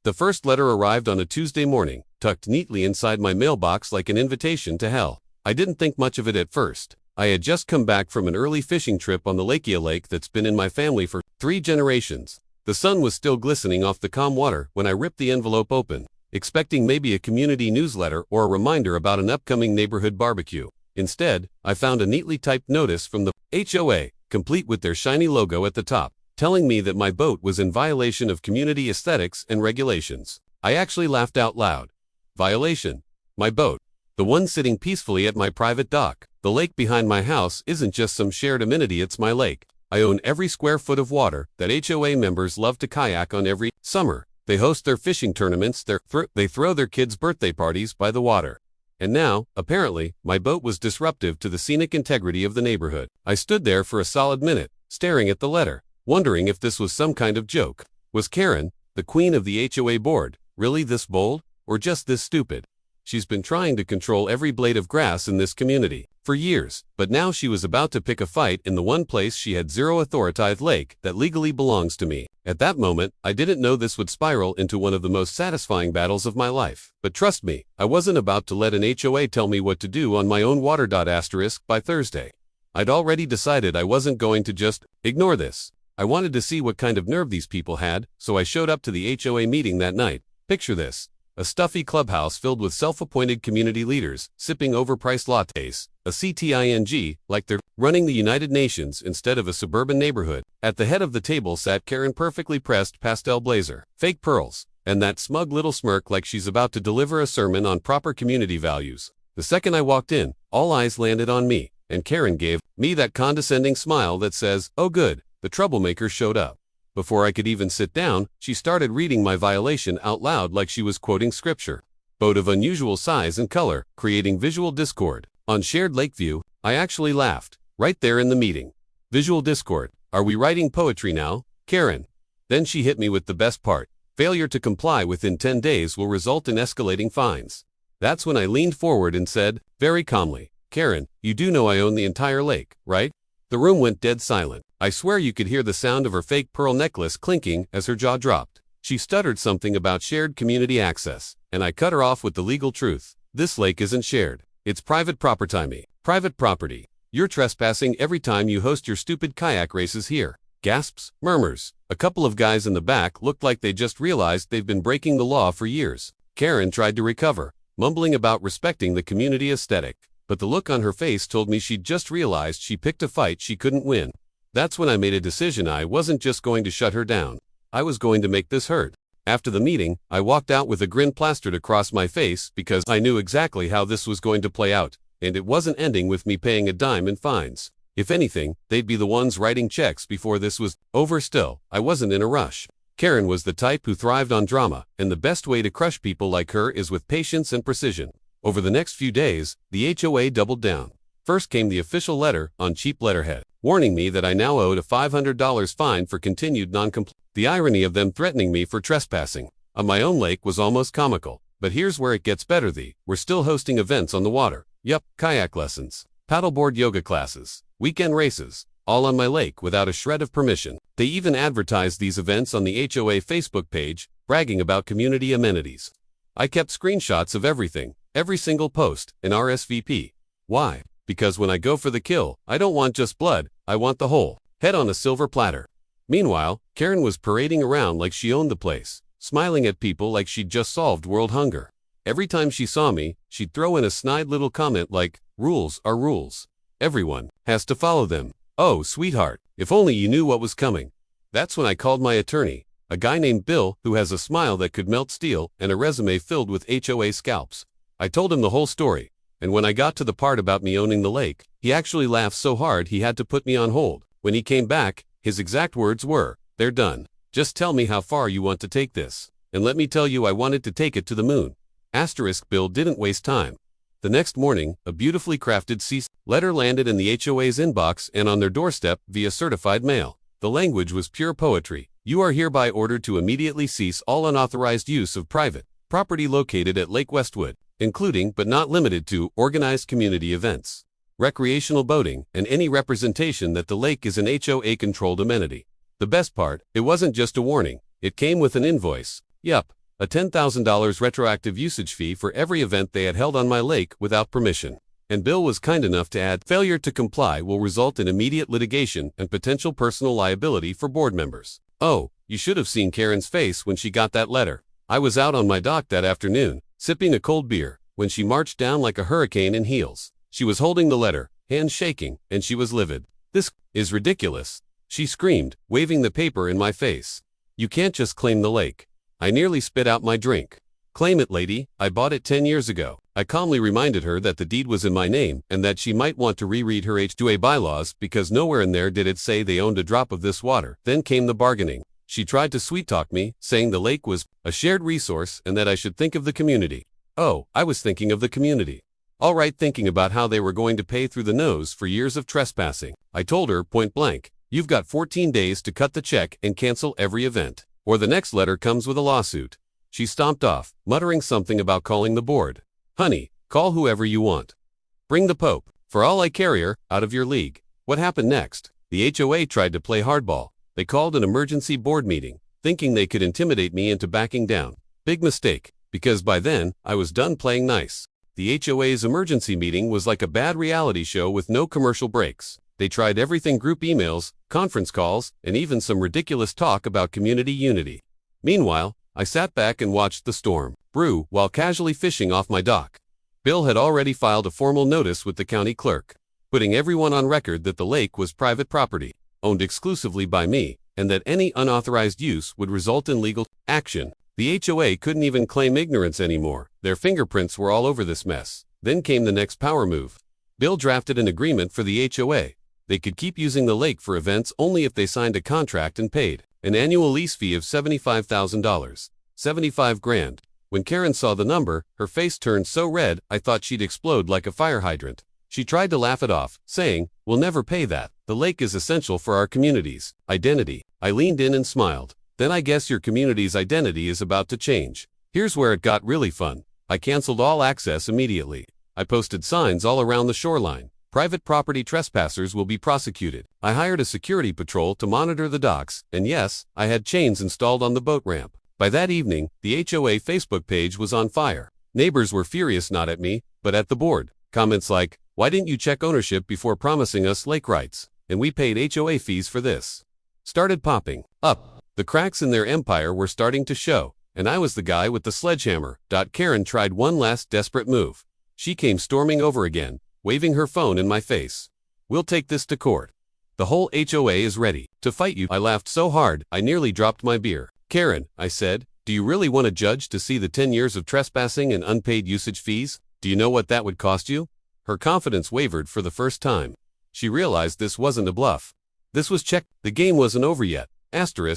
The first letter arrived on a Tuesday morning, tucked neatly inside my mailbox like an invitation to hell. I didn't think much of it at first. I had just come back from an early fishing trip on the Lakea Lake that's been in my family for 3 generations. The sun was still glistening off the calm water when I ripped the envelope open, expecting maybe a community newsletter or a reminder about an upcoming neighborhood barbecue. Instead, I found a neatly typed notice from the HOA, complete with their shiny logo at the top, telling me that my boat was in violation of community aesthetics and regulations. I actually laughed out loud. Violation? My boat? The one sitting peacefully at my private dock. The lake behind my house isn't just some shared amenity, it's my lake. I own every square foot of water that HOA members love to kayak on every summer. They host their fishing tournaments, they throw their kids' birthday parties by the water. And now, apparently, my boat was disruptive to the scenic integrity of the neighborhood. I stood there for a solid minute, staring at the letter, wondering if this was some kind of joke. Was Karen, the queen of the HOA board, really this bold, or just this stupid? She's been trying to control every blade of grass in this community for years, but now she was about to pick a fight in the one place she had zero authoritative lake that legally belongs to me. At that moment, I didn't know this would spiral into one of the most satisfying battles of my life. But trust me, I wasn't about to let an HOA tell me what to do on my own water. By Thursday, I'd already decided I wasn't going to just ignore this. I wanted to see what kind of nerve these people had, so I showed up to the HOA meeting that night. Picture this. A stuffy clubhouse filled with self-appointed community leaders, sipping overpriced lattes, a CTING, like they're running the United Nations instead of a suburban neighborhood. At the head of the table sat Karen, perfectly pressed pastel blazer, fake pearls, and that smug little smirk like she's about to deliver a sermon on proper community values. The second I walked in, all eyes landed on me, and Karen gave me that condescending smile that says, "Oh good, the troublemaker showed up." Before I could even sit down, she started reading my violation out loud like she was quoting scripture. Boat of unusual size and color, creating visual discord. On shared Lakeview, I actually laughed, right there in the meeting. Visual discord. Are we writing poetry now, Karen? Then she hit me with the best part. Failure to comply within 10 days will result in escalating fines. That's when I leaned forward and said, very calmly, "Karen, you do know I own the entire lake, right?" The room went dead silent. I swear you could hear the sound of her fake pearl necklace clinking as her jaw dropped. She stuttered something about shared community access, and I cut her off with the legal truth. This lake isn't shared. It's private property. Private property. You're trespassing every time you host your stupid kayak races here. Gasps, murmurs. A couple of guys in the back looked like they just realized they've been breaking the law for years. Karen tried to recover, mumbling about respecting the community aesthetic, but the look on her face told me she'd just realized she picked a fight she couldn't win. That's when I made a decision. I wasn't just going to shut her down. I was going to make this hurt. After the meeting, I walked out with a grin plastered across my face because I knew exactly how this was going to play out, and it wasn't ending with me paying a dime in fines. If anything, they'd be the ones writing checks before this was over. Still, I wasn't in a rush. Karen was the type who thrived on drama, and the best way to crush people like her is with patience and precision. Over the next few days, the HOA doubled down. First came the official letter on cheap letterhead, warning me that I now owed a $500 fine for continued non-compliance. The irony of them threatening me for trespassing on my own lake was almost comical. But here's where it gets better. We're still hosting events on the water. Yup, kayak lessons, paddleboard yoga classes, weekend races, all on my lake without a shred of permission. They even advertised these events on the HOA Facebook page, bragging about community amenities. I kept screenshots of everything, every single post, and RSVP. Why? Because when I go for the kill, I don't want just blood, I want the whole head on a silver platter. Meanwhile, Karen was parading around like she owned the place, smiling at people like she'd just solved world hunger. Every time she saw me, she'd throw in a snide little comment like, "Rules are rules. Everyone has to follow them." Oh, sweetheart, if only you knew what was coming. That's when I called my attorney, a guy named Bill who has a smile that could melt steel and a resume filled with HOA scalps. I told him the whole story, and when I got to the part about me owning the lake, he actually laughed so hard he had to put me on hold. When he came back, his exact words were, "They're done. Just tell me how far you want to take this. And let me tell you, I wanted to take it to the moon." Bill didn't waste time. The next morning, a beautifully crafted cease letter landed in the HOA's inbox and on their doorstep via certified mail. The language was pure poetry. "You are hereby ordered to immediately cease all unauthorized use of private property located at Lake Westwood, including but not limited to organized community events, recreational boating, and any representation that the lake is an HOA-controlled amenity." The best part, it wasn't just a warning, it came with an invoice. Yup, a $10,000 retroactive usage fee for every event they had held on my lake without permission. And Bill was kind enough to add, failure to comply will result in immediate litigation and potential personal liability for board members. Oh, you should have seen Karen's face when she got that letter. I was out on my dock that afternoon, sipping a cold beer, when she marched down like a hurricane in heels. She was holding the letter, hands shaking, and she was livid. "This is ridiculous," she screamed, waving the paper in my face. "You can't just claim the lake." I nearly spit out my drink. "Claim it, lady. I bought it 10 years ago." I calmly reminded her that the deed was in my name and that she might want to reread her HOA bylaws because nowhere in there did it say they owned a drop of this water. Then came the bargaining. She tried to sweet-talk me, saying the lake was a shared resource and that I should think of the community. Oh, I was thinking of the community. All right, thinking about how they were going to pay through the nose for years of trespassing. I told her point blank, "You've got 14 days to cut the check and cancel every event, or the next letter comes with a lawsuit." She stomped off, muttering something about calling the board. "Honey, call whoever you want. Bring the Pope. For all I carry her, out of your league." What happened next? The HOA tried to play hardball. They called an emergency board meeting, thinking they could intimidate me into backing down. Big mistake, because by then, I was done playing nice. The HOA's emergency meeting was like a bad reality show with no commercial breaks. They tried everything: group emails, conference calls, and even some ridiculous talk about community unity. Meanwhile, I sat back and watched the storm brew while casually fishing off my dock. Bill had already filed a formal notice with the county clerk, putting everyone on record that the lake was private property, owned exclusively by me, and that any unauthorized use would result in legal action. The HOA couldn't even claim ignorance anymore. Their fingerprints were all over this mess. Then came the next power move. Bill drafted an agreement for the HOA. They could keep using the lake for events only if they signed a contract and paid an annual lease fee of $75,000. 75 grand. When Karen saw the number, her face turned so red I thought she'd explode like a fire hydrant. She tried to laugh it off, saying, "We'll never pay that. The lake is essential for our community's identity." I leaned in and smiled. "Then I guess your community's identity is about to change." Here's where it got really fun. I canceled all access immediately. I posted signs all around the shoreline. "Private property trespassers will be prosecuted." I hired a security patrol to monitor the docks, and yes, I had chains installed on the boat ramp. By that evening, the HOA Facebook page was on fire. Neighbors were furious not at me, but at the board. Comments like, "Why didn't you check ownership before promising us lake rights? And we paid HOA fees for this," started popping up. The cracks in their empire were starting to show, and I was the guy with the sledgehammer. Karen tried one last desperate move. She came storming over again, waving her phone in my face. "We'll take this to court. The whole HOA is ready to fight you." I laughed so hard, I nearly dropped my beer. "Karen," I said, "do you really want a judge to see the 10 years of trespassing and unpaid usage fees? Do you know what that would cost you?" Her confidence wavered for the first time. She realized this wasn't a bluff. This was check. The game wasn't over yet.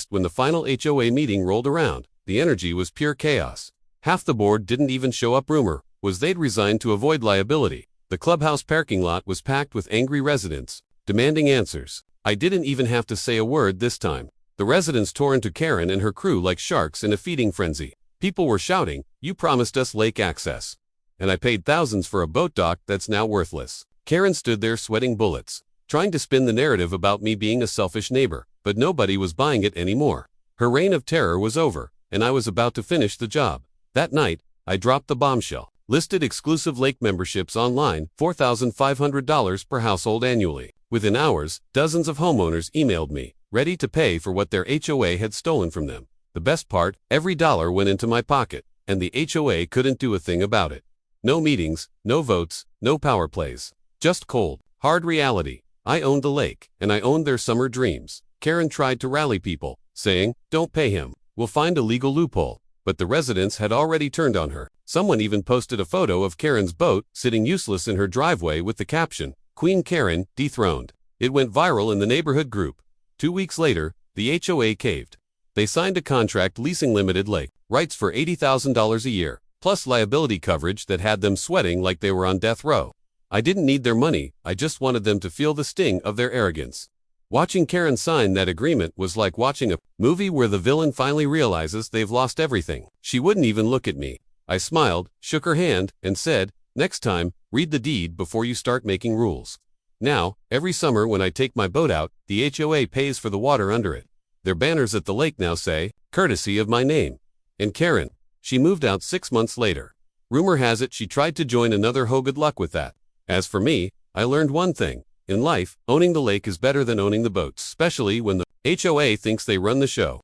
When the final HOA meeting rolled around, the energy was pure chaos. Half the board didn't even show up. Rumor was they'd resigned to avoid liability. The clubhouse parking lot was packed with angry residents, demanding answers. I didn't even have to say a word this time. The residents tore into Karen and her crew like sharks in a feeding frenzy. People were shouting, "You promised us lake access. And I paid thousands for a boat dock that's now worthless." Karen stood there sweating bullets, trying to spin the narrative about me being a selfish neighbor, but nobody was buying it anymore. Her reign of terror was over, and I was about to finish the job. That night, I dropped the bombshell. Listed exclusive lake memberships online, $4,500 per household annually. Within hours, dozens of homeowners emailed me, ready to pay for what their HOA had stolen from them. The best part, every dollar went into my pocket, and the HOA couldn't do a thing about it. No meetings, no votes, no power plays. Just cold, hard reality. I owned the lake, and I owned their summer dreams. Karen tried to rally people, saying, "Don't pay him. We'll find a legal loophole." But the residents had already turned on her. Someone even posted a photo of Karen's boat sitting useless in her driveway with the caption, "Queen Karen, dethroned." It went viral in the neighborhood group. 2 weeks later, the HOA caved. They signed a contract leasing limited lake rights for $80,000 a year, plus liability coverage that had them sweating like they were on death row. I didn't need their money, I just wanted them to feel the sting of their arrogance. Watching Karen sign that agreement was like watching a movie where the villain finally realizes they've lost everything. She wouldn't even look at me. I smiled, shook her hand, and said, "Next time, read the deed before you start making rules." Now, every summer when I take my boat out, the HOA pays for the water under it. Their banners at the lake now say, "Courtesy of my name." And Karen, She moved out 6 months later. Rumor has it she tried to join another hoe. Good luck with that. As for me, I learned one thing. In life, owning the lake is better than owning the boats, especially when the HOA thinks they run the show.